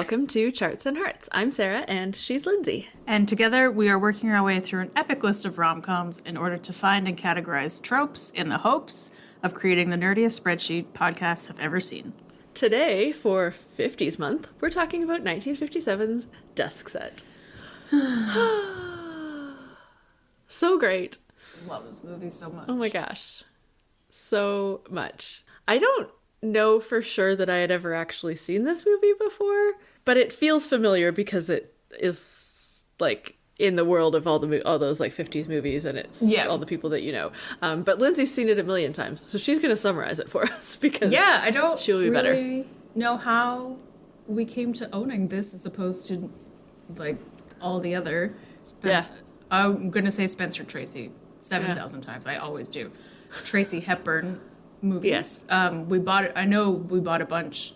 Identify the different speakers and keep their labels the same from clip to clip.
Speaker 1: welcome to Charts and Hearts. I'm Sarah, and she's Lindsay.
Speaker 2: And together, we are working our way through an epic list of rom-coms in order to find and categorize tropes in the hopes of creating the nerdiest spreadsheet podcasts have ever seen.
Speaker 1: Today, for 50s month, we're talking about 1957's Desk Set. So great.
Speaker 2: I love this movie so much.
Speaker 1: Oh my gosh. So much. I don't know for sure that I had ever actually seen this movie before, but it feels familiar because it is like in the world of all those like 50s movies, and it's all the people that you know. But Lindsay's seen it a million times, so she's going to summarize it for us because
Speaker 2: I don't
Speaker 1: she'll be
Speaker 2: really
Speaker 1: better.
Speaker 2: know how we came to owning this as opposed to like all the other I'm going to say Spencer Tracy 7,000 times. I always do. Tracy Hepburn movies.
Speaker 1: Yes.
Speaker 2: We bought it. I know we bought a bunch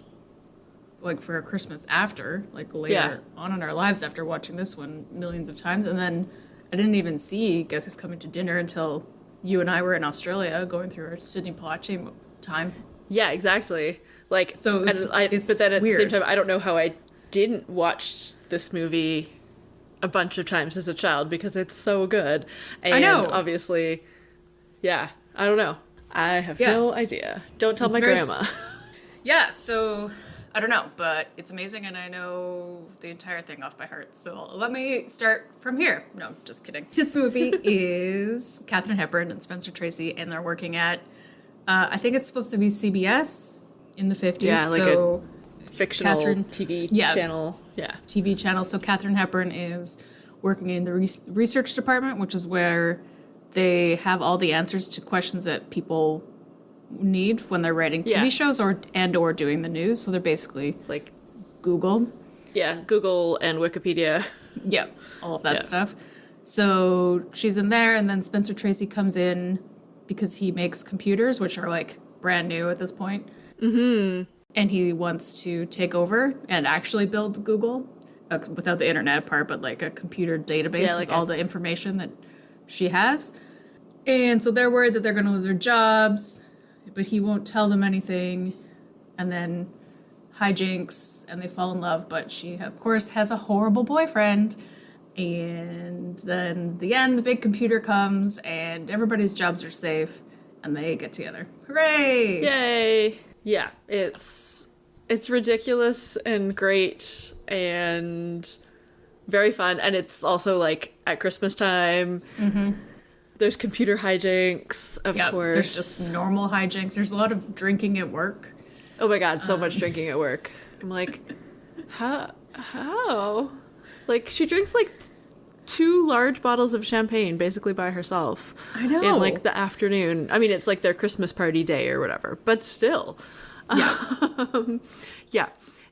Speaker 2: like for Christmas after, like later on in our lives after watching this one millions of times. And then I didn't even see Guess Who's Coming to Dinner until you and I were in Australia going through our Sydney Palache time.
Speaker 1: Yeah, exactly. Like,
Speaker 2: so
Speaker 1: but then at
Speaker 2: weird.
Speaker 1: the same time, I don't know how I didn't watch this movie a bunch of times as a child because it's so good. And
Speaker 2: I know.
Speaker 1: Obviously, I don't know. I have no idea. Don't tell my grandma.
Speaker 2: So I don't know, but it's amazing, and I know the entire thing off by heart. So let me start from here. No, just kidding. This movie is Katharine Hepburn and Spencer Tracy, and they're working at, I think it's supposed to be CBS in the 50s.
Speaker 1: Yeah, like
Speaker 2: so
Speaker 1: a fictional TV channel. Yeah.
Speaker 2: TV channel. So Katharine Hepburn is working in the research department, which is where they have all the answers to questions that people need when they're writing TV shows or doing the news. So they're basically
Speaker 1: like
Speaker 2: Google.
Speaker 1: Yeah, Google and Wikipedia.
Speaker 2: Yeah, all of that stuff. So she's in there, and then Spencer Tracy comes in because he makes computers, which are like brand new at this point. Mm-hmm. And he wants to take over and actually build Google without the internet part, but like a computer database with all the information that she has. And so they're worried that they're going to lose their jobs, but he won't tell them anything. And then hijinks, and they fall in love, but she, of course, has a horrible boyfriend. And then the end, the big computer comes, and everybody's jobs are safe, and they get together. Hooray!
Speaker 1: Yay! Yeah, it's ridiculous and great and very fun, and it's also like at Christmas time. Mm-hmm. There's computer hijinks, of course.
Speaker 2: There's just normal hijinks. There's a lot of drinking at work.
Speaker 1: Oh my god, so much drinking at work. I'm like, how? Like, she drinks like 2 large bottles of champagne basically by herself.
Speaker 2: I know.
Speaker 1: In like the afternoon. I mean, it's like their Christmas party day or whatever, but still.
Speaker 2: Yeah.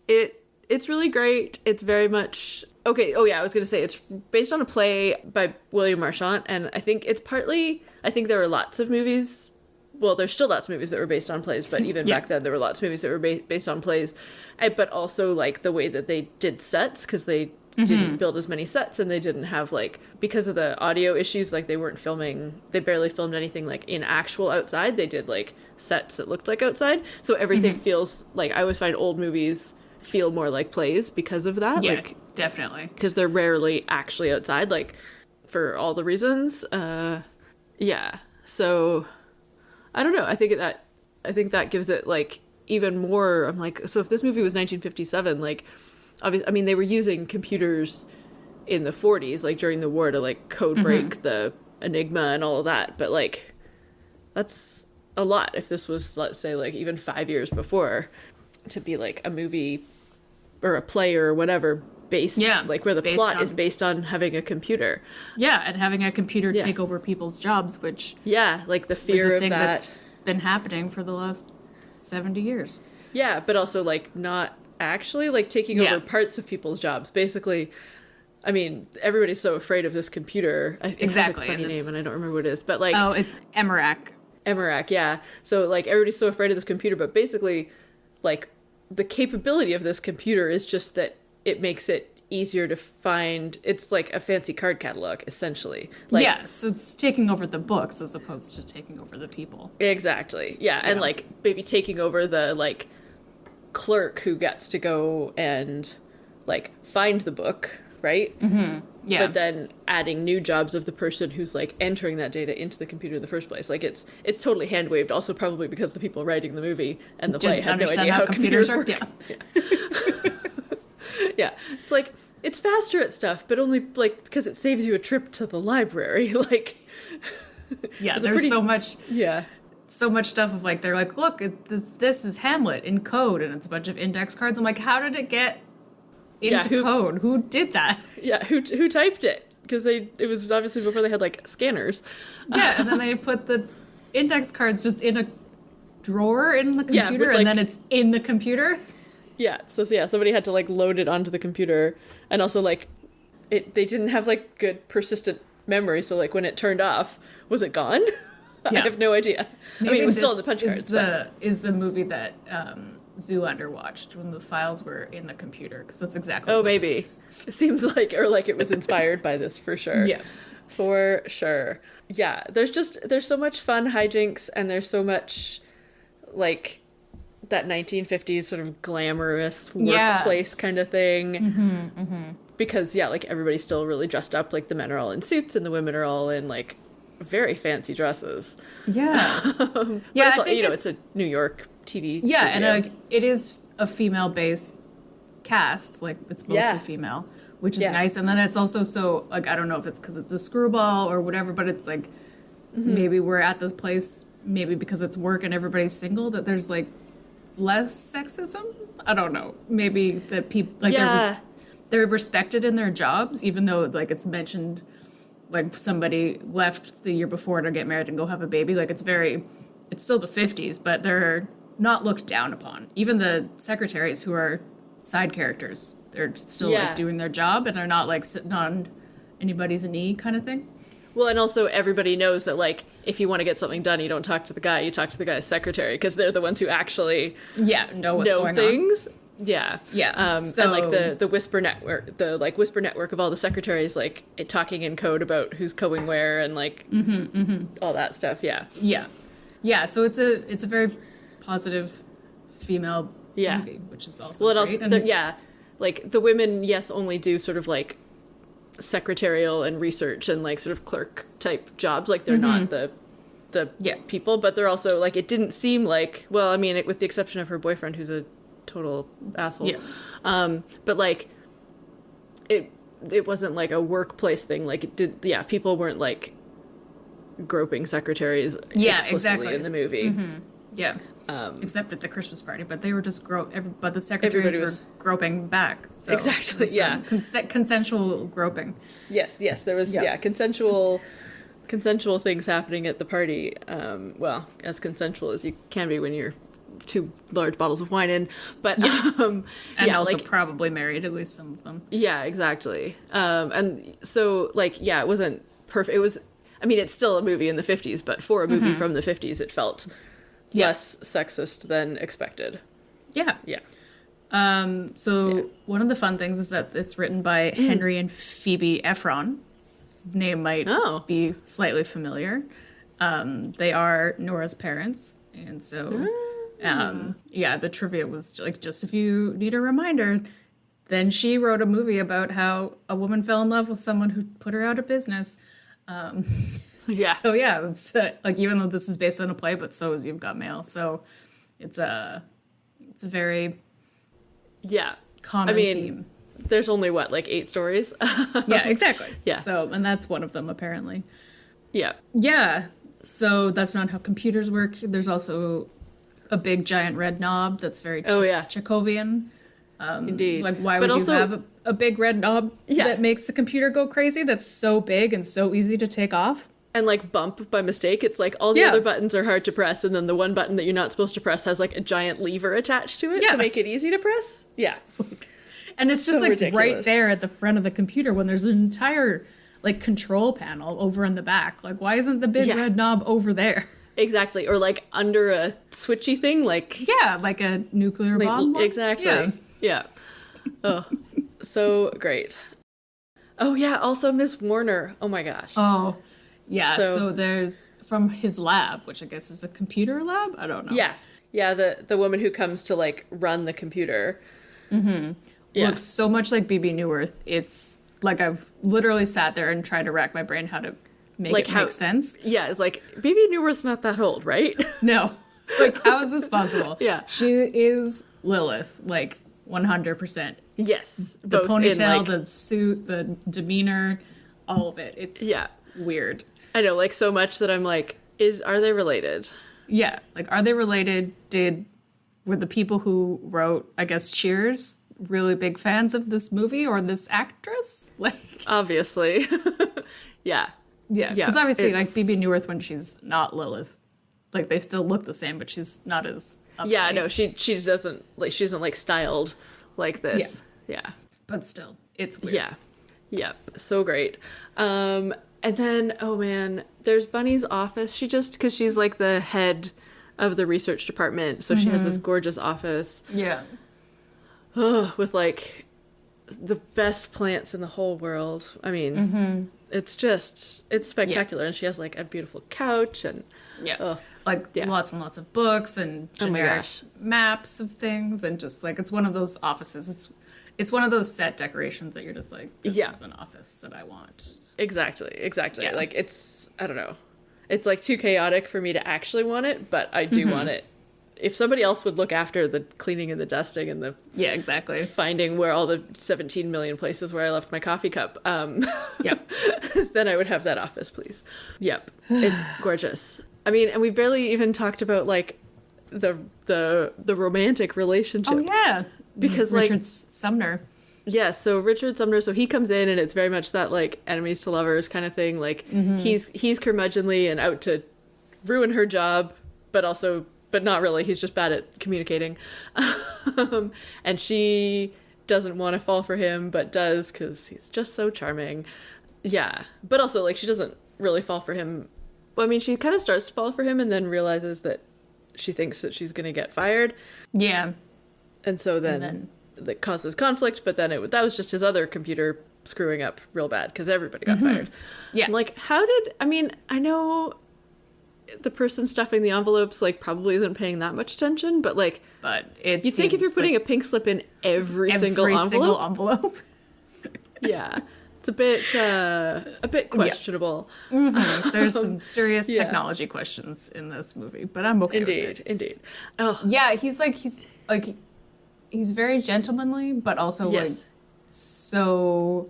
Speaker 1: It's really great. It's very much... Okay, I was going to say, it's based on a play by William Marchant, and I think it's partly... I think there were lots of movies... Well, there's still lots of movies that were based on plays, but even back then there were lots of movies that were based on plays. But also, like, the way that they did sets, because they didn't build as many sets, and they didn't have, like... Because of the audio issues, like, they weren't filming... They barely filmed anything, like, in actual outside. They did, like, sets that looked like outside. So everything feels... Like, I always find old movies feel more like plays because of that.
Speaker 2: Yeah,
Speaker 1: like,
Speaker 2: definitely.
Speaker 1: Because they're rarely actually outside, like, for all the reasons. So... I don't know. I think that gives it like even more. I'm like, so if this movie was 1957, like, obviously, I mean, they were using computers in the 40s, like during the war, to like code break the Enigma and all of that. But like, that's a lot. If this was, let's say, like even 5 years before, to be like a movie or a play or whatever based, like where the plot is based on having a computer.
Speaker 2: Yeah, and having a computer take over people's jobs, which
Speaker 1: like the fear
Speaker 2: is a
Speaker 1: of
Speaker 2: thing
Speaker 1: that
Speaker 2: that's been happening for the last 70 years.
Speaker 1: Yeah, but also like not actually like taking over parts of people's jobs. Basically, I mean, everybody's so afraid of this computer. It has a funny name, and I don't remember what it is, but like
Speaker 2: it's
Speaker 1: Emirac, yeah. So like everybody's so afraid of this computer, but basically, like the capability of this computer is just that it makes it easier to find. It's like a fancy card catalog, essentially. Like,
Speaker 2: so it's taking over the books as opposed to taking over the people.
Speaker 1: Exactly. Yeah, and like maybe taking over the like clerk who gets to go and like find the book, right?
Speaker 2: Yeah.
Speaker 1: But then adding new jobs of the person who's like entering that data into the computer in the first place. Like it's totally hand waved. Also probably because the people writing the movie and the play had no idea how computers work.
Speaker 2: Yeah.
Speaker 1: Yeah. It's like it's faster at stuff, but only like because it saves you a trip to the library. Like
Speaker 2: Yeah, there's so much
Speaker 1: Yeah.
Speaker 2: so much stuff of like they're like, look, this is Hamlet in code, and it's a bunch of index cards. I'm like, how did it get into code? Who did that?
Speaker 1: Yeah, who typed it? Because it was obviously before they had like scanners.
Speaker 2: Yeah, and then they put the index cards just in a drawer in the computer, and then it's in the computer.
Speaker 1: Yeah, so somebody had to like load it onto the computer, and also like they didn't have like good persistent memory, so like when it turned off, was it gone?
Speaker 2: Yeah.
Speaker 1: I have no idea.
Speaker 2: Maybe
Speaker 1: I mean, it was still on the punch cards.
Speaker 2: Is the movie that Zoolander watched when the files were in the computer, because that's exactly.
Speaker 1: Oh, maybe. It seems like, or like it was inspired by this for sure.
Speaker 2: Yeah,
Speaker 1: for sure. Yeah, there's so much fun hijinks, and there's so much like that 1950s sort of glamorous workplace kind of thing. Because like everybody's still really dressed up. Like the men are all in suits, and the women are all in like very fancy dresses.
Speaker 2: Yeah.
Speaker 1: Yeah, I think it's a New York TV studio.
Speaker 2: And it is a female-based cast. Like, it's mostly female, which is nice. And then it's also so, like, I don't know if it's because it's a screwball or whatever, but it's like, maybe we're at this place, maybe because it's work and everybody's single, that there's, like, less sexism? I don't know. Maybe that people, like, they're respected in their jobs, even though, like, it's mentioned... like somebody left the year before to get married and go have a baby. Like it's still the 50s, but they're not looked down upon. Even the secretaries who are side characters, they're still like doing their job, and they're not like sitting on anybody's knee kind of thing.
Speaker 1: Well, and also everybody knows that like if you want to get something done, you don't talk to the guy, you talk to the guy's secretary, because they're the ones who actually
Speaker 2: know what's going
Speaker 1: things.
Speaker 2: On.
Speaker 1: Yeah.
Speaker 2: So,
Speaker 1: and like the whisper network of all the secretaries, like talking in code about who's going where and like all that stuff.
Speaker 2: Yeah. So it's a very positive female movie, which is also great.
Speaker 1: Like the women, only do sort of like secretarial and research and like sort of clerk type jobs. Like they're not the people, but they're also like, it didn't seem like, well, I mean, with the exception of her boyfriend, who's a total asshole. But like it wasn't like a workplace thing. Like it did. People weren't like groping secretaries explicitly in the movie.
Speaker 2: Except at the Christmas party, but they were just but the secretaries were groping back. So
Speaker 1: exactly.
Speaker 2: Consensual groping.
Speaker 1: Yes, there was consensual things happening at the party. Well, as consensual as you can be when you're 2 large bottles of wine in, but
Speaker 2: and also like, probably married, at least some of them.
Speaker 1: Yeah, exactly. And so like it wasn't perfect. It was, I mean, it's still a movie in the 50s, but for a movie from the 50s, it felt less sexist than expected. One of the fun things is that it's written by Henry and Phoebe Ephron. His name might be slightly familiar. They are Nora's parents, and so the trivia was like, just if you need a reminder, then she wrote a movie about how a woman fell in love with someone who put her out of business. So it's like, even though this is based on a play, but so is You've Got Mail. So it's a very common theme. There's only like 8 stories.
Speaker 2: Exactly. So, and that's one of them apparently.
Speaker 1: Yeah.
Speaker 2: So that's not how computers work. There's also a big giant red knob that's very Chekhovian.
Speaker 1: Indeed.
Speaker 2: Like, why would you have a big red knob that makes the computer go crazy? That's so big and so easy to take off.
Speaker 1: And like bump by mistake. It's like all the other buttons are hard to press, and then the one button that you're not supposed to press has like a giant lever attached to it to make it easy to press. Yeah.
Speaker 2: And it's just
Speaker 1: so
Speaker 2: like
Speaker 1: ridiculous.
Speaker 2: Right there at the front of the computer when there's an entire like control panel over in the back. Like, why isn't the big red knob over there?
Speaker 1: Exactly. Or like under a switchy thing, like
Speaker 2: like a nuclear bomb.
Speaker 1: Exactly. Yeah. Oh, so great. Oh yeah, also Miss Warner. Oh my gosh.
Speaker 2: Oh. Yeah, so there's from his lab, which I guess is a computer lab? I don't know.
Speaker 1: Yeah, the woman who comes to like run the computer.
Speaker 2: looks so much like BB Newirth. It's like I've literally sat there and tried to rack my brain how to make
Speaker 1: Like
Speaker 2: it
Speaker 1: how-
Speaker 2: make sense.
Speaker 1: Yeah, it's like BB Newirth's not that old, right?
Speaker 2: No. Like, how is this possible?
Speaker 1: Yeah.
Speaker 2: She is Lilith, like, 100%.
Speaker 1: Yes.
Speaker 2: The
Speaker 1: both in,
Speaker 2: ponytail,
Speaker 1: like-
Speaker 2: the suit, the demeanor, all of it. It's weird.
Speaker 1: I know, like, so much that I'm like, are they related?
Speaker 2: Yeah. Like, are they related? Were the people who wrote, I guess, Cheers really big fans of this movie or this actress? Like,
Speaker 1: Obviously. Yeah.
Speaker 2: yeah. Because obviously, like,
Speaker 1: it's-
Speaker 2: BB Newirth, when she's not Lilith, like, they still look the same, but she's not as uptight.
Speaker 1: Yeah, no, she doesn't, like, she isn't, like, styled like this. Yeah.
Speaker 2: But still, it's weird.
Speaker 1: Yeah. Yep. So great. And then, oh man, there's Bunny's office. Because she's like the head of the research department. So she has this gorgeous office
Speaker 2: Yeah.
Speaker 1: with like the best plants in the whole world. I mean, it's spectacular. And she has like a beautiful couch and
Speaker 2: Yeah. Like lots and lots of books and
Speaker 1: Oh my
Speaker 2: generic
Speaker 1: gosh.
Speaker 2: maps of things and just like it's one of those offices. It's one of those set decorations that you're just like, this is an office that I want.
Speaker 1: Exactly.
Speaker 2: Yeah.
Speaker 1: Like I don't know. It's like too chaotic for me to actually want it, but I do want it. If somebody else would look after the cleaning and the dusting and the
Speaker 2: Yeah, exactly.
Speaker 1: finding where all the 17 million places where I left my coffee cup,
Speaker 2: Yep.
Speaker 1: then I would have that office, please. Yep. It's gorgeous. I mean, and we barely even talked about like the romantic relationship.
Speaker 2: Oh yeah.
Speaker 1: Because like
Speaker 2: Richard Sumner.
Speaker 1: yeah, so Richard Sumner, so he comes in and it's very much that like enemies to lovers kind of thing. Like he's curmudgeonly and out to ruin her job, but not really. He's just bad at communicating. And she doesn't want to fall for him, but does because he's just so charming. Yeah, but also like she doesn't really fall for him. Well, I mean, she kind of starts to fall for him and then realizes that she thinks that she's going to get fired.
Speaker 2: Yeah.
Speaker 1: And so then that causes conflict, but then that was just his other computer screwing up real bad because everybody got fired.
Speaker 2: Yeah.
Speaker 1: I'm like, I know the person stuffing the envelopes like probably isn't paying that much attention, but like,
Speaker 2: it
Speaker 1: you think if you're putting a pink slip in every single envelope, yeah, it's a bit questionable.
Speaker 2: There's some serious technology questions in this movie, but I'm okay with it.
Speaker 1: Indeed. Oh,
Speaker 2: Yeah, he's very gentlemanly, but also like
Speaker 1: yes.
Speaker 2: so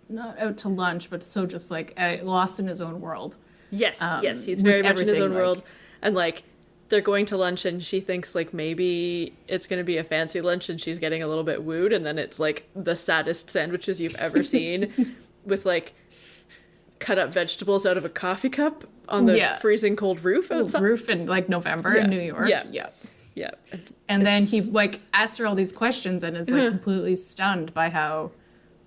Speaker 2: not out to lunch, but so just like lost in his own world.
Speaker 1: Yes, yes, he's
Speaker 2: with
Speaker 1: very much in his
Speaker 2: everything,
Speaker 1: own
Speaker 2: like-
Speaker 1: world. And like they're going to lunch and she thinks like maybe it's going to be a fancy lunch and she's getting a little bit wooed and then it's like the saddest sandwiches you've ever seen with like cut up vegetables out of a coffee cup on the freezing cold roof outside.
Speaker 2: Roof in like November in New York.
Speaker 1: Yeah.
Speaker 2: And then he like asks her all these questions and is like completely stunned by how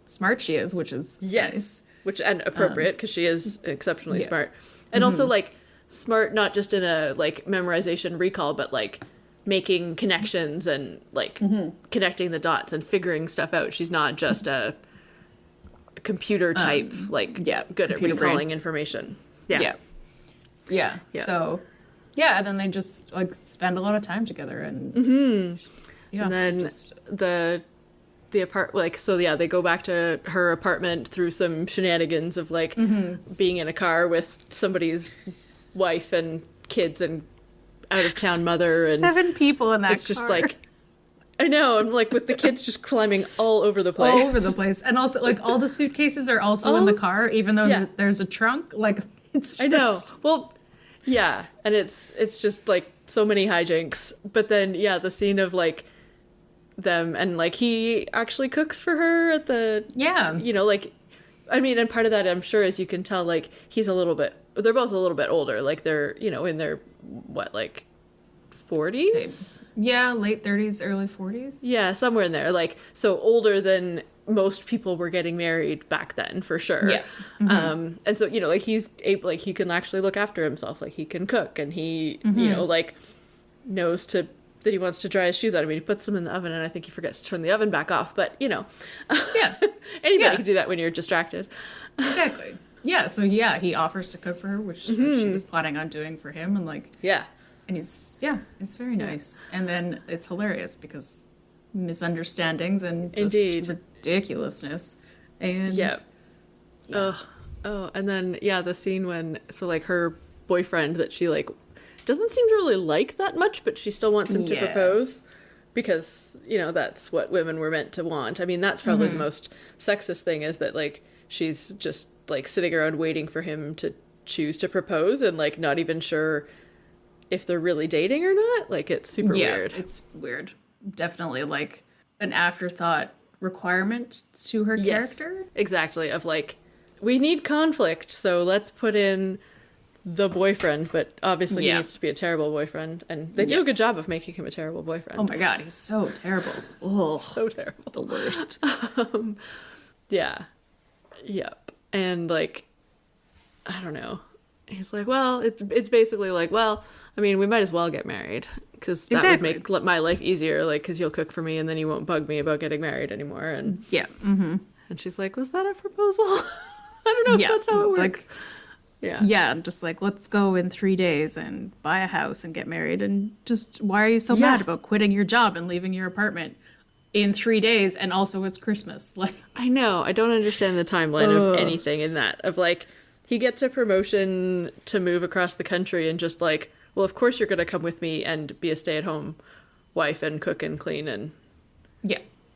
Speaker 2: smart she is, which is nice.
Speaker 1: Which and appropriate because she is exceptionally smart. And also like smart not just in a like memorization recall but like making connections and like connecting the dots and figuring stuff out. She's not just a computer type good at
Speaker 2: computer
Speaker 1: recalling
Speaker 2: brain.
Speaker 1: information.
Speaker 2: Yeah. So and then they just like spend a lot of time together and
Speaker 1: And then the they go back to her apartment through some shenanigans of like being in a car with somebody's wife and kids and out of town mother and
Speaker 2: 7 people in that
Speaker 1: it's just
Speaker 2: car.
Speaker 1: like I know, I'm like with the kids just climbing all over the place.
Speaker 2: all over the place. And also like all the suitcases are also in the car even though there's a trunk. Like it's just
Speaker 1: I know. Well, yeah, and it's just like so many hijinks. But then the scene of like them and like he actually cooks for her at the like I mean, and part of that I'm sure as you can tell like they're both a little bit older, like they're in their like 40s.
Speaker 2: Yeah, late 30s, early 40s.
Speaker 1: Yeah, somewhere in there. Like so older than most people were getting married back then for sure.
Speaker 2: Yeah.
Speaker 1: And so like he's able, like he can actually look after himself, like he can cook and he like knows that he wants to dry his shoes out. I mean, he puts them in the oven and I think he forgets to turn the oven back off, but anybody can do that when you're distracted.
Speaker 2: Exactly. Yeah, so he offers to cook for her, which she was planning on doing for him and like and it's very nice. And then it's hilarious because misunderstandings and just
Speaker 1: Indeed.
Speaker 2: ridiculousness. And
Speaker 1: Yeah. Oh, and then the scene when like her boyfriend that she like doesn't seem to really like that much, but she still wants him to propose because that's what women were meant to want. I mean, that's probably the most sexist thing, is that like she's just like sitting around waiting for him to choose to propose and like not even sure if they're really dating or not. Like, it's super weird.
Speaker 2: It's weird. Definitely like an afterthought requirement to her character.
Speaker 1: Exactly. Of like, we need conflict, so let's put in the boyfriend, but obviously he needs to be a terrible boyfriend, and they do a good job of making him a terrible boyfriend.
Speaker 2: Oh my god, he's so terrible. Oh,
Speaker 1: so terrible.
Speaker 2: The worst.
Speaker 1: Yep. And like, I don't know. He's like, well, it's basically like, well, I mean, we might as well get married because that would make my life easier, like, because you'll cook for me and then you won't bug me about getting married anymore. And and she's like, was that a proposal? I don't know if that's how it works.
Speaker 2: Like, I'm just like, let's go in 3 days and buy a house and get married. And just, why are you so mad about quitting your job and leaving your apartment in 3 days? And also it's Christmas. Like,
Speaker 1: I know. I don't understand the timeline of anything in that. Of like, he gets a promotion to move across the country and just like, well, of course you're going to come with me and be a stay-at-home wife and cook and clean and...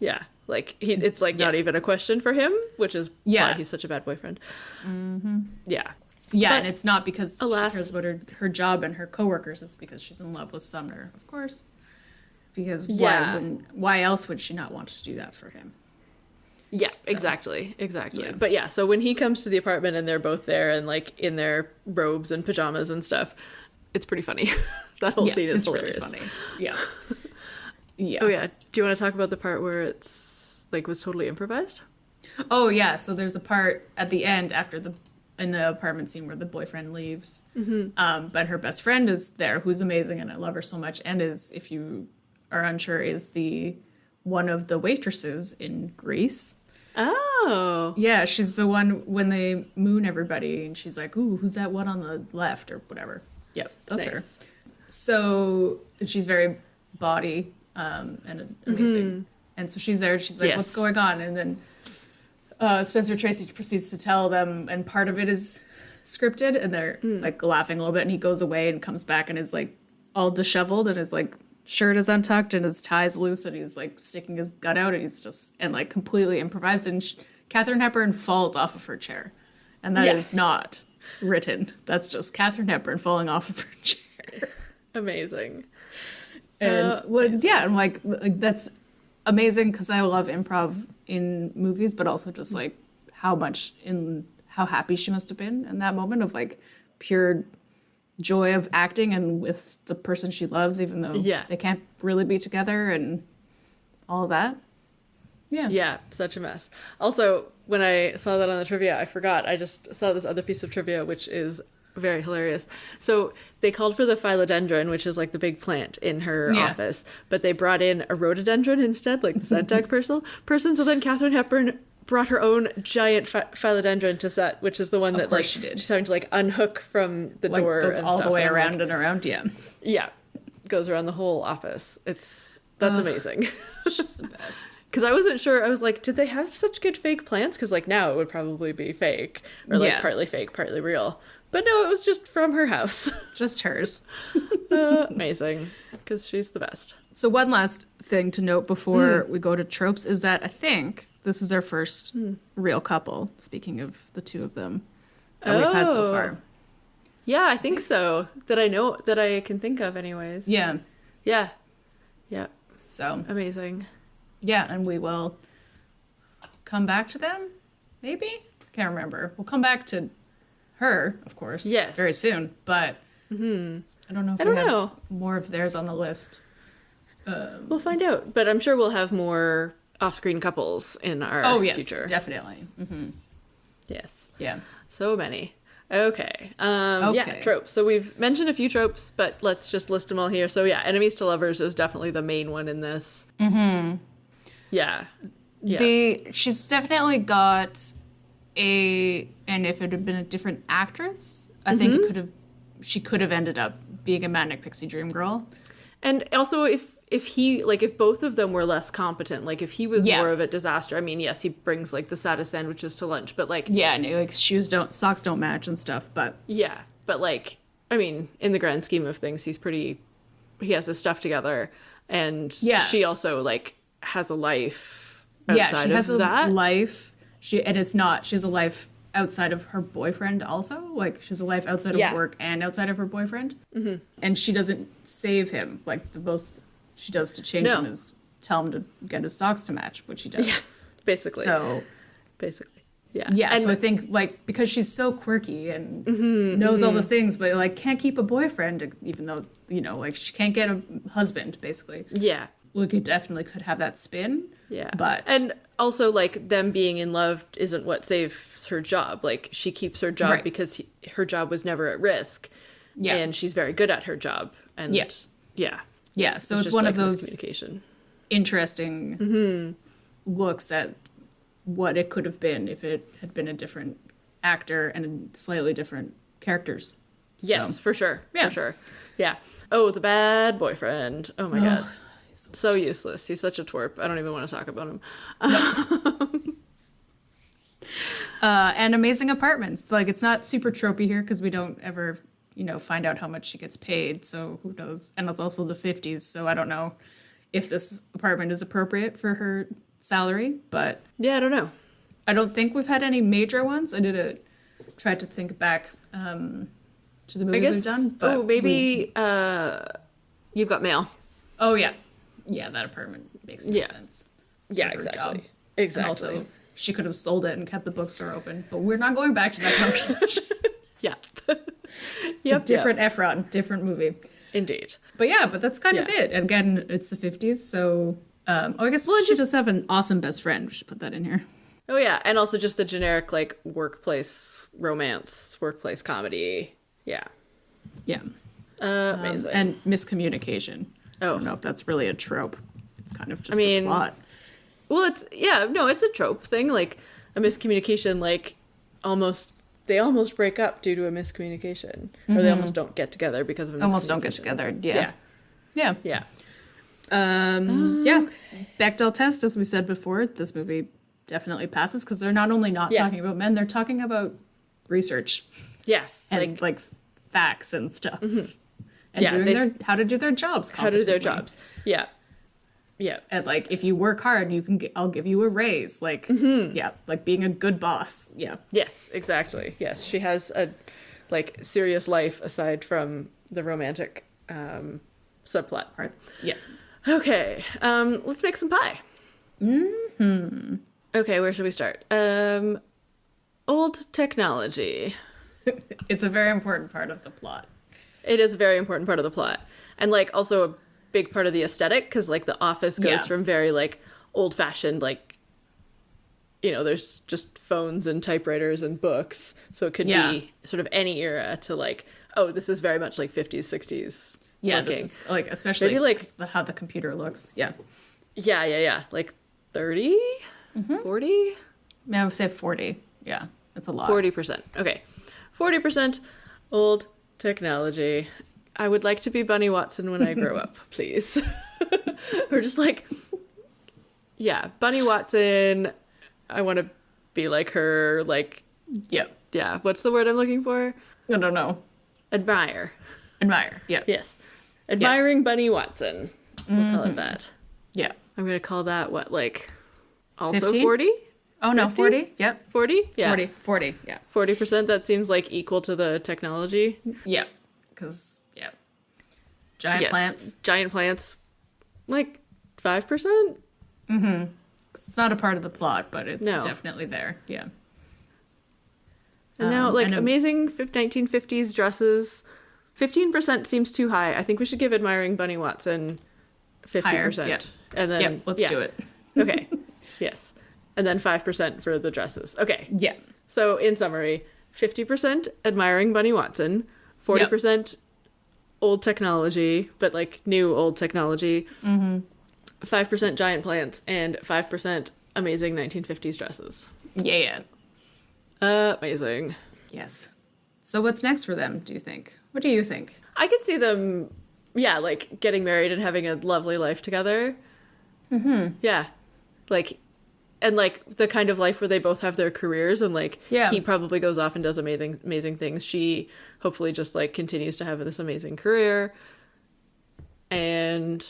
Speaker 1: Yeah. Like, it's like not even a question for him, which is why he's such a bad boyfriend. Yeah.
Speaker 2: Yeah,
Speaker 1: but,
Speaker 2: and it's not because she cares about her job and her coworkers. It's because she's in love with Sumner, of course. Because why else would she not want to do that for him?
Speaker 1: Yeah, so, exactly. Yeah. But so when he comes to the apartment and they're both there and like in their robes and pajamas and stuff, it's pretty funny. That whole scene is hilarious.
Speaker 2: Really funny. Yeah. Yeah.
Speaker 1: Oh yeah. Do you want to talk about the part where it's like was totally improvised?
Speaker 2: Oh yeah. So there's a part at the end in the apartment scene where the boyfriend leaves, but her best friend is there, who's amazing, and I love her so much, and is, if you are unsure, is one of the waitresses in Grease.
Speaker 1: Oh.
Speaker 2: Yeah, she's the one when they moon everybody, and she's like, ooh, who's that one on the left, or whatever. Yep, that's her. So she's very bawdy and amazing. And so she's there, she's like, what's going on? And then Spencer Tracy proceeds to tell them, and part of it is scripted, and they're like laughing a little bit, and he goes away and comes back and is like all disheveled, and his like shirt is untucked and his tie's loose, and he's like sticking his gut out, and he's just like completely improvised, and Katharine Hepburn falls off of her chair, and that is not written. That's just Katharine Hepburn falling off of her chair.
Speaker 1: Amazing.
Speaker 2: And I'm like that's amazing, because I love improv in movies, but also just like how happy she must have been in that moment of like pure joy of acting and with the person she loves, even though they can't really be together and all of that. Yeah,
Speaker 1: such a mess. Also, when I saw that on the trivia, I forgot. I just saw this other piece of trivia, which is very hilarious. So they called for the philodendron, which is like the big plant in her office, but they brought in a rhododendron instead, like the Zantac person. So then Katharine Hepburn brought her own giant philodendron to set, which is the one that like she's having to like unhook from the door.
Speaker 2: Goes
Speaker 1: and
Speaker 2: all
Speaker 1: stuff.
Speaker 2: the way around and around.
Speaker 1: Yeah, goes around the whole office. That's amazing.
Speaker 2: She's the best.
Speaker 1: Because I wasn't sure. I was like, did they have such good fake plants? Because like now it would probably be fake or like partly fake, partly real. But no, it was just from her house.
Speaker 2: Just hers.
Speaker 1: Amazing. Because she's the best.
Speaker 2: So one last thing to note before we go to tropes is that I think this is our first real couple, speaking of the two of them, that we've had so far.
Speaker 1: Yeah, I think so. That I can think of anyways.
Speaker 2: Yeah. So.
Speaker 1: Amazing.
Speaker 2: Yeah, and we will come back to them, maybe? Can't remember. We'll come back to her, of course, very soon, but I don't know if we have more of theirs on the list.
Speaker 1: We'll find out, but I'm sure we'll have more off-screen couples in our future.
Speaker 2: Definitely.
Speaker 1: Yes.
Speaker 2: Yeah.
Speaker 1: So many. Okay. Yeah, tropes. So we've mentioned a few tropes, but let's just list them all here. So yeah, enemies to lovers is definitely the main one in this. Yeah.
Speaker 2: She's definitely got and if it had been a different actress, I think she could have ended up being a manic pixie dream girl.
Speaker 1: And also, if both of them were less competent, like if he was
Speaker 2: Yeah.
Speaker 1: more of a disaster, I mean, yes, he brings like the saddest sandwiches to lunch, but like,
Speaker 2: Yeah, and like socks don't match and stuff, but
Speaker 1: yeah, but like, I mean, in the grand scheme of things, he has his stuff together, and
Speaker 2: Yeah.
Speaker 1: she also like has a life
Speaker 2: yeah,
Speaker 1: outside
Speaker 2: she has
Speaker 1: of
Speaker 2: a
Speaker 1: that.
Speaker 2: life. She has a life outside of her boyfriend also. Like she has a life outside of
Speaker 1: Yeah.
Speaker 2: work and outside of her boyfriend. Mm-hmm. And she doesn't save him. Like the most she does to change
Speaker 1: No.
Speaker 2: him is tell him to get his socks to match, which he does.
Speaker 1: Yeah, basically.
Speaker 2: So
Speaker 1: Basically, yeah,
Speaker 2: yeah,
Speaker 1: and
Speaker 2: so I think like because she's so quirky and knows all the things, but like can't keep a boyfriend, even though like she can't get a husband. Basically,
Speaker 1: yeah,
Speaker 2: we could have that spin.
Speaker 1: yeah,
Speaker 2: but
Speaker 1: and also like them being in love isn't what saves her job. Like she keeps her job
Speaker 2: Right.
Speaker 1: because her job was never at risk.
Speaker 2: Yeah.
Speaker 1: and she's very good at her job. And
Speaker 2: Yeah.
Speaker 1: yeah,
Speaker 2: yeah, so it's
Speaker 1: just
Speaker 2: one
Speaker 1: like
Speaker 2: of those
Speaker 1: miscommunication.
Speaker 2: interesting looks at what it could have been if it had been a different actor and slightly different characters.
Speaker 1: Yes,
Speaker 2: So,
Speaker 1: for sure.
Speaker 2: yeah.
Speaker 1: For sure. Yeah. Oh, the bad boyfriend. Oh my god. So useless. He's such a twerp. I don't even want to talk about him.
Speaker 2: and amazing apartments. Like it's not super tropey here because we don't ever, find out how much she gets paid. So who knows? And it's also the 50s, so I don't know if this apartment is appropriate for her salary. But
Speaker 1: Yeah, I don't know.
Speaker 2: I don't think we've had any major ones. I tried to think back to the
Speaker 1: I
Speaker 2: movies
Speaker 1: guess.
Speaker 2: we've done. But
Speaker 1: maybe You've Got Mail.
Speaker 2: Oh yeah, that apartment makes no
Speaker 1: Yeah.
Speaker 2: sense.
Speaker 1: Yeah,
Speaker 2: for her
Speaker 1: exactly.
Speaker 2: job.
Speaker 1: Exactly.
Speaker 2: And also, she could have sold it and kept the bookstore open. But we're not going back to that conversation.
Speaker 1: yeah.
Speaker 2: It's a different Efron, different movie.
Speaker 1: Indeed.
Speaker 2: But but that's kind of
Speaker 1: Yeah.
Speaker 2: it. And again, it's the 50s, so I guess she does have an awesome best friend. We should put that in here.
Speaker 1: Oh yeah, and also just the generic like workplace romance, workplace comedy. Yeah.
Speaker 2: Yeah.
Speaker 1: Amazing.
Speaker 2: And miscommunication. I
Speaker 1: Oh.
Speaker 2: don't know if that's really a trope. It's kind of just
Speaker 1: mean,
Speaker 2: a plot.
Speaker 1: Well, it's a trope thing, like a miscommunication, like they almost break up due to a miscommunication, or they almost don't get together because of a miscommunication.
Speaker 2: Almost don't get together. Yeah.
Speaker 1: Yeah.
Speaker 2: Yeah.
Speaker 1: Yeah.
Speaker 2: Bechdel test, as we said before, this movie definitely passes because they're not only not
Speaker 1: Yeah.
Speaker 2: talking about men, they're talking about research
Speaker 1: Yeah.
Speaker 2: and like facts and stuff. And
Speaker 1: Yeah,
Speaker 2: doing how to do their jobs.
Speaker 1: how to do their
Speaker 2: competently.
Speaker 1: jobs. Yeah. Yeah.
Speaker 2: And like, if you work hard, I'll give you a raise. Like, yeah, like being a good boss. Yeah.
Speaker 1: Yes, exactly. Yes, she has a like serious life aside from the romantic subplot.
Speaker 2: Parts. Yeah.
Speaker 1: Okay, let's make some pie. Mm-hmm. Okay, where should we start? Old technology.
Speaker 2: It's a very important part of the plot.
Speaker 1: It is a very important part of the plot, and like also a big part of the aesthetic, because like the office goes
Speaker 2: Yeah.
Speaker 1: from very like old fashioned, like there's just phones and typewriters and books, so it could
Speaker 2: Yeah.
Speaker 1: be sort of any era, to like, oh, this is very much like 50s 60s
Speaker 2: Yeah,
Speaker 1: looking.
Speaker 2: this is like, especially
Speaker 1: Maybe, like-
Speaker 2: 'cause how the computer looks. Yeah.
Speaker 1: Yeah, like 30, 40,
Speaker 2: I would say 40. Yeah, it's a lot.
Speaker 1: 40%. Okay, 40% old technology. I would like to be Bunny Watson when I grow up, please. Or just like, yeah, Bunny Watson. I want to be like her. Like,
Speaker 2: Yeah.
Speaker 1: yeah, what's the word I'm looking for?
Speaker 2: I don't know.
Speaker 1: Admire.
Speaker 2: Admire. Yeah.
Speaker 1: Yes, admiring Bunny Watson. We'll call it that.
Speaker 2: Yeah.
Speaker 1: I'm gonna call that what, like, also
Speaker 2: 15?
Speaker 1: 40?
Speaker 2: Oh, no,
Speaker 1: 50?
Speaker 2: 40? Yep.
Speaker 1: 40? Yeah.
Speaker 2: 40. Yeah.
Speaker 1: 40%, that seems like equal to the technology.
Speaker 2: Yeah. Because, yeah. Giant
Speaker 1: Yes.
Speaker 2: plants.
Speaker 1: Giant plants, like 5%?
Speaker 2: It's not a part of the plot, but it's
Speaker 1: No.
Speaker 2: definitely there. Yeah.
Speaker 1: And now, like,
Speaker 2: and
Speaker 1: amazing 1950s dresses. 15% seems too high. I think we should give admiring Bunny Watson 50%.
Speaker 2: Higher, yeah.
Speaker 1: And then,
Speaker 2: Yeah, let's do it.
Speaker 1: Okay. Yes. And then 5% for the dresses. Okay.
Speaker 2: Yeah.
Speaker 1: So, in summary, 50% admiring Bunny Watson, 40% old technology, but like new old technology, 5% giant plants, and 5% amazing 1950s dresses.
Speaker 2: Yeah.
Speaker 1: Amazing.
Speaker 2: Yes. So what's next for them, do you think? What do you think?
Speaker 1: I could see them yeah, like getting married and having a lovely life together. Yeah. Like, and like the kind of life where they both have their careers, and like
Speaker 2: Yeah.
Speaker 1: he probably goes off and does amazing things. She hopefully just like continues to have this amazing career. And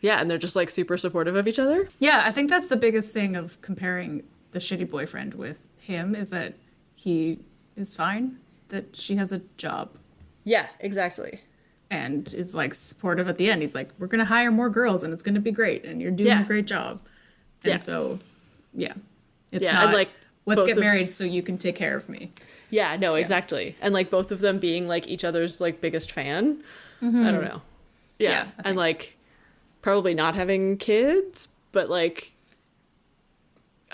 Speaker 1: yeah, and they're just like super supportive of each other.
Speaker 2: Yeah, I think that's the biggest thing of comparing the shitty boyfriend with him, is that he is fine, that she has a job,
Speaker 1: Yeah, exactly.
Speaker 2: and is like supportive at the end. He's like, we're going to hire more girls and it's going to be great and you're doing a great job. And
Speaker 1: Yeah.
Speaker 2: so, yeah, it's
Speaker 1: Yeah,
Speaker 2: not
Speaker 1: and, like,
Speaker 2: let's
Speaker 1: both
Speaker 2: get
Speaker 1: of-
Speaker 2: married so you can take care of me.
Speaker 1: Yeah, no, exactly. And like both of them being like each other's like biggest fan. I don't know. Yeah.
Speaker 2: Yeah, I
Speaker 1: And
Speaker 2: think-
Speaker 1: like probably not having kids, but like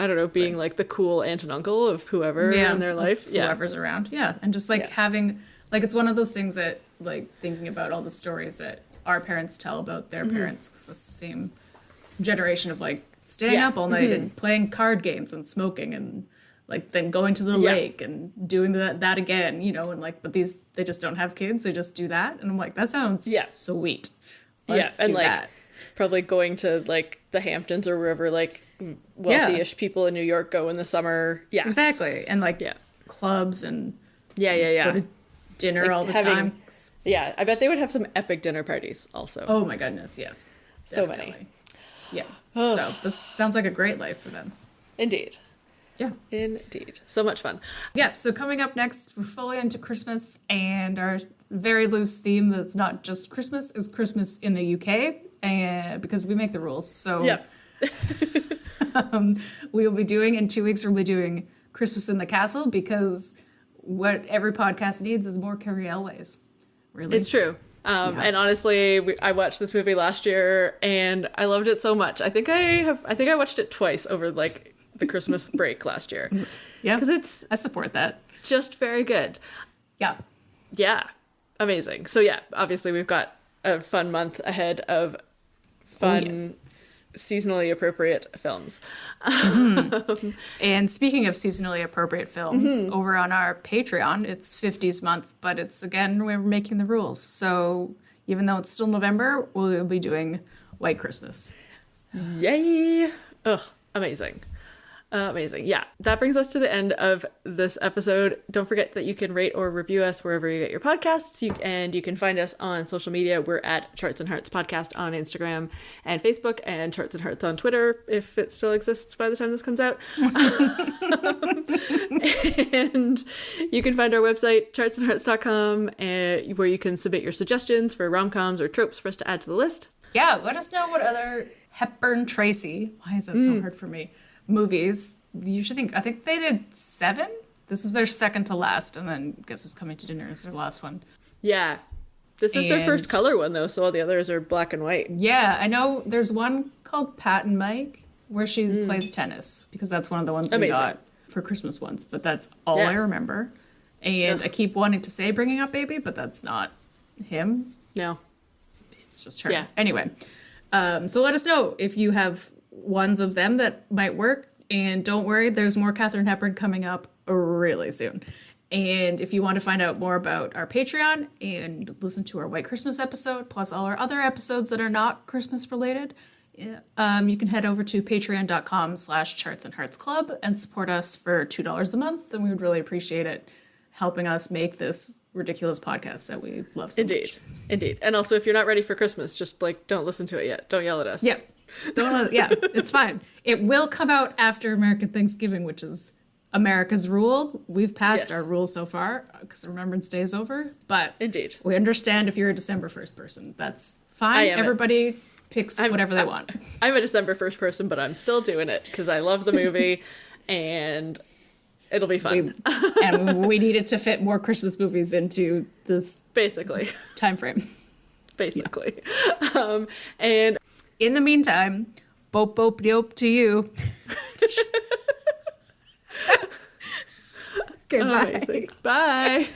Speaker 1: I don't know, being like the cool aunt and uncle of whoever in their
Speaker 2: of
Speaker 1: life. Yeah.
Speaker 2: whoever's around. Yeah, and just like
Speaker 1: Yeah.
Speaker 2: having, like, it's one of those things that, like, thinking about all the stories that our parents tell about their parents, 'cause it's the same generation of like staying
Speaker 1: Yeah.
Speaker 2: up all night and playing card games and smoking and like then going to the
Speaker 1: Yeah.
Speaker 2: lake and doing that again, you know, and like, but they just don't have kids, they just do that, and I'm like, that sounds sweet. Let's
Speaker 1: and
Speaker 2: do
Speaker 1: like
Speaker 2: that.
Speaker 1: probably going to like the Hamptons or wherever like wealthy-ish people in New York go in the summer. Yeah.
Speaker 2: Exactly, and like
Speaker 1: Yeah.
Speaker 2: clubs and
Speaker 1: Yeah.
Speaker 2: go to dinner
Speaker 1: Like
Speaker 2: all the
Speaker 1: having-
Speaker 2: time.
Speaker 1: Yeah, I bet they would have some epic dinner parties also.
Speaker 2: Oh my goodness, yes.
Speaker 1: So many.
Speaker 2: Definitely. Yeah. So this sounds like a great life for them.
Speaker 1: Indeed.
Speaker 2: Yeah.
Speaker 1: Indeed. So much fun.
Speaker 2: Yeah. So coming up next, we're fully into Christmas, and our very loose theme that's not just Christmas is Christmas in the UK, and because we make the rules. So
Speaker 1: Yeah.
Speaker 2: we will be doing in 2 weeks. We'll be doing Christmas in the Castle, because what every podcast needs is more Carrie Elways. Really,
Speaker 1: It's true. And honestly, I watched this movie last year and I loved it so much. I think I watched it twice over like the Christmas break last year.
Speaker 2: Yeah,
Speaker 1: Because it's
Speaker 2: I support that.
Speaker 1: just very good.
Speaker 2: Yeah.
Speaker 1: Yeah. Amazing. So yeah, obviously we've got a fun month ahead of fun,
Speaker 2: yes.
Speaker 1: seasonally appropriate films.
Speaker 2: And speaking of seasonally appropriate films, over on our Patreon, it's 50s month, but it's, again, we're making the rules. So even though it's still November, we'll be doing White Christmas.
Speaker 1: Yay! Ugh, amazing. Amazing. Yeah, that brings us to the end of this episode. Don't forget that you can rate or review us wherever you get your podcasts. And you can find us on social media. We're at Charts and Hearts Podcast on Instagram and Facebook, and Charts and Hearts on Twitter, if it still exists by the time this comes out. And you can find our website, chartsandhearts.com, where you can submit your suggestions for rom-coms or tropes for us to add to the list.
Speaker 2: Yeah, let us know what other Hepburn Tracy, why is that so hard for me, movies you should think. I think they did 7. This is their second to last, and then Guess Who's Coming to Dinner is their last one.
Speaker 1: Yeah. This is their first
Speaker 2: And-
Speaker 1: color one, though, so all the others are black and white.
Speaker 2: Yeah, I know there's one called Pat and Mike where she plays tennis, because that's one of the ones we
Speaker 1: Amazing.
Speaker 2: got for Christmas once, but that's all
Speaker 1: Yeah.
Speaker 2: I remember. And
Speaker 1: Ugh.
Speaker 2: I keep wanting to say Bringing Up Baby, but that's not him.
Speaker 1: No.
Speaker 2: It's just her.
Speaker 1: Yeah.
Speaker 2: Anyway, so let us know if you have ones of them that might work. And don't worry, there's more Katharine Hepburn coming up really soon. And if you want to find out more about our Patreon and listen to our White Christmas episode, plus all our other episodes that are not Christmas related, you can head over to patreon.com/chartsandheartsclub and support us for $2 a month. And we would really appreciate it, helping us make this ridiculous podcast that we love so
Speaker 1: Indeed.
Speaker 2: much.
Speaker 1: Indeed. And also, if you're not ready for Christmas, just, like, don't listen to it yet. Don't yell at us.
Speaker 2: Yeah. It's fine. It will come out after American Thanksgiving, which is America's rule. We've passed
Speaker 1: Yes.
Speaker 2: our rule so far because Remembrance Day is over, but
Speaker 1: Indeed.
Speaker 2: we understand if you're a December 1st person. That's
Speaker 1: I
Speaker 2: fine.
Speaker 1: am
Speaker 2: Everybody picks whatever they want.
Speaker 1: I'm a December 1st person, but I'm still doing it because I love the movie and it'll be fun.
Speaker 2: And we needed to fit more Christmas movies into this
Speaker 1: Basically.
Speaker 2: time frame.
Speaker 1: Basically. And
Speaker 2: In the meantime, bope bope dope to you. Goodbye.
Speaker 1: amazing. Bye.